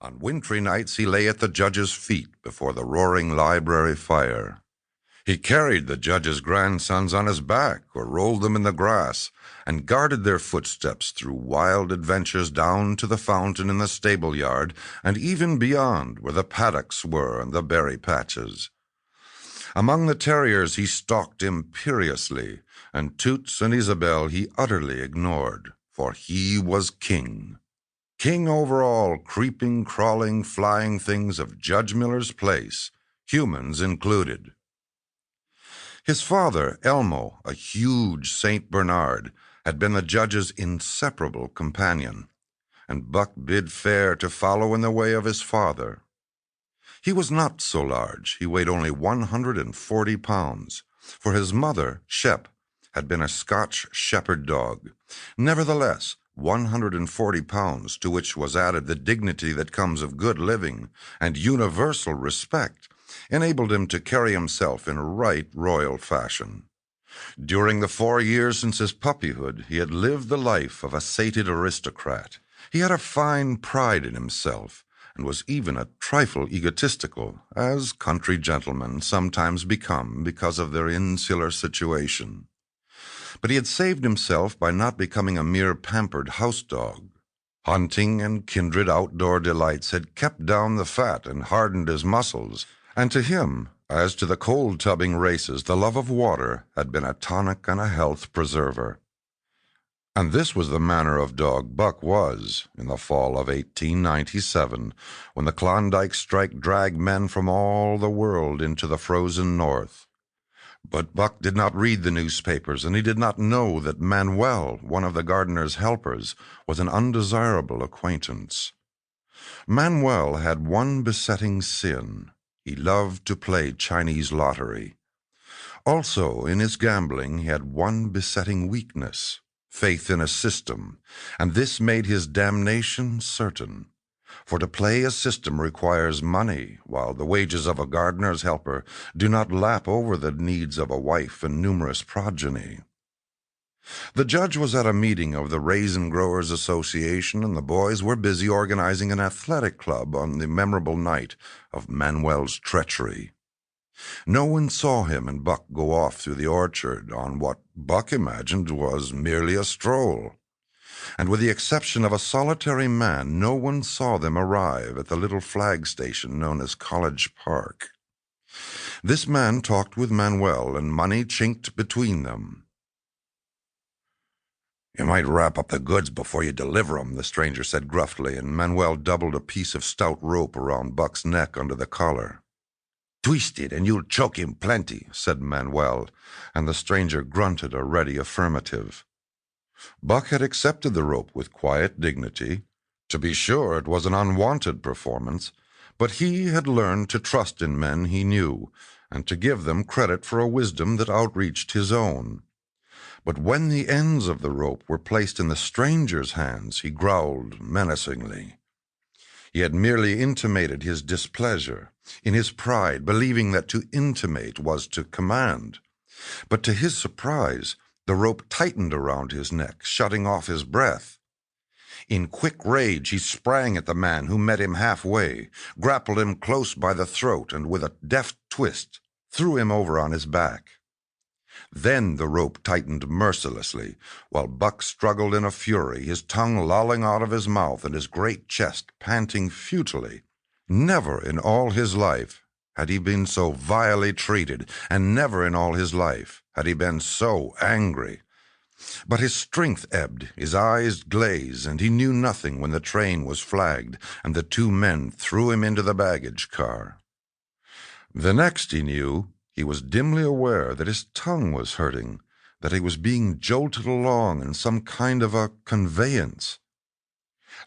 On wintry nights he lay at the judge's feet before the roaring library fire. He carried the judge's grandsons on his back or rolled them in the grass and guarded their footsteps through wild adventures down to the fountain in the stable yard and even beyond where the paddocks were and the berry patches. Among the terriers he stalked imperiously, and Toots and Isabel he utterly ignored, for he was king. King over all creeping, crawling, flying things of Judge Miller's place, humans included. His father, Elmo, a huge St. Bernard, had been the judge's inseparable companion, and Buck bid fair to follow in the way of his father. He was not so large. He weighed only 140 pounds, for his mother, Shep, had been a Scotch shepherd dog. Nevertheless, 140 pounds, to which was added the dignity that comes of good living and universal respect, enabled him to carry himself in right royal fashion. During the 4 years since his puppyhood, he had lived the life of a sated aristocrat. He had a fine pride in himself, and was even a trifle egotistical, as country gentlemen sometimes become because of their insular situation. But he had saved himself by not becoming a mere pampered house dog. Hunting and kindred outdoor delights had kept down the fat and hardened his muscles, and to him, as to the cold-tubbing races, the love of water had been a tonic and a health preserver. And this was the manner of dog Buck was in the fall of 1897, when the Klondike strike dragged men from all the world into the frozen north. But Buck did not read the newspapers, and he did not know that Manuel, one of the gardener's helpers, was an undesirable acquaintance. Manuel had one besetting sin. He loved to play Chinese lottery. Also, in his gambling, he had one besetting weakness: faith in a system, and this made his damnation certain. For to play a system requires money, while the wages of a gardener's helper do not lap over the needs of a wife and numerous progeny. The judge was at a meeting of the Raisin Growers Association, and the boys were busy organizing an athletic club on the memorable night of Manuel's treachery. No one saw him and Buck go off through the orchard on what Buck imagined was merely a stroll. And with the exception of a solitary man, no one saw them arrive at the little flag station known as College Park. This man talked with Manuel, and money chinked between them. "You might wrap up the goods before you deliver 'em," the stranger said gruffly, and Manuel doubled a piece of stout rope around Buck's neck under the collar. "Twist it, and you'll choke him plenty," said Manuel, and the stranger grunted a ready affirmative. Buck had accepted the rope with quiet dignity. To be sure, it was an unwanted performance, but he had learned to trust in men he knew, and to give them credit for a wisdom that outreached his own. But when the ends of the rope were placed in the stranger's hands, he growled menacingly. He had merely intimated his displeasure, in his pride, believing that to intimate was to command. But to his surprise, the rope tightened around his neck, shutting off his breath. In quick rage, he sprang at the man, who met him halfway, grappled him close by the throat, and with a deft twist, threw him over on his back. Then the rope tightened mercilessly, while Buck struggled in a fury, his tongue lolling out of his mouth and his great chest panting futilely. Never in all his life had he been so vilely treated, and never in all his life had he been so angry. But his strength ebbed, his eyes glazed, and he knew nothing when the train was flagged and the two men threw him into the baggage car. The next he knew, he was dimly aware that his tongue was hurting, that he was being jolted along in some kind of a conveyance.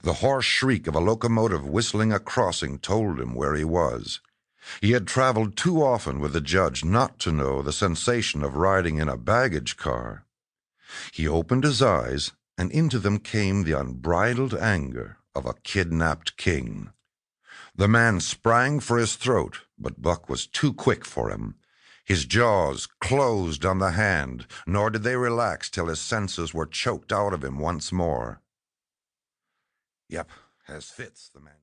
The hoarse shriek of a locomotive whistling a crossing told him where he was. He had traveled too often with the judge not to know the sensation of riding in a baggage car. He opened his eyes, and into them came the unbridled anger of a kidnapped king. The man sprang for his throat, but Buck was too quick for him. His jaws closed on the hand, nor did they relax till his senses were choked out of him once more. "Yep, as fits," the man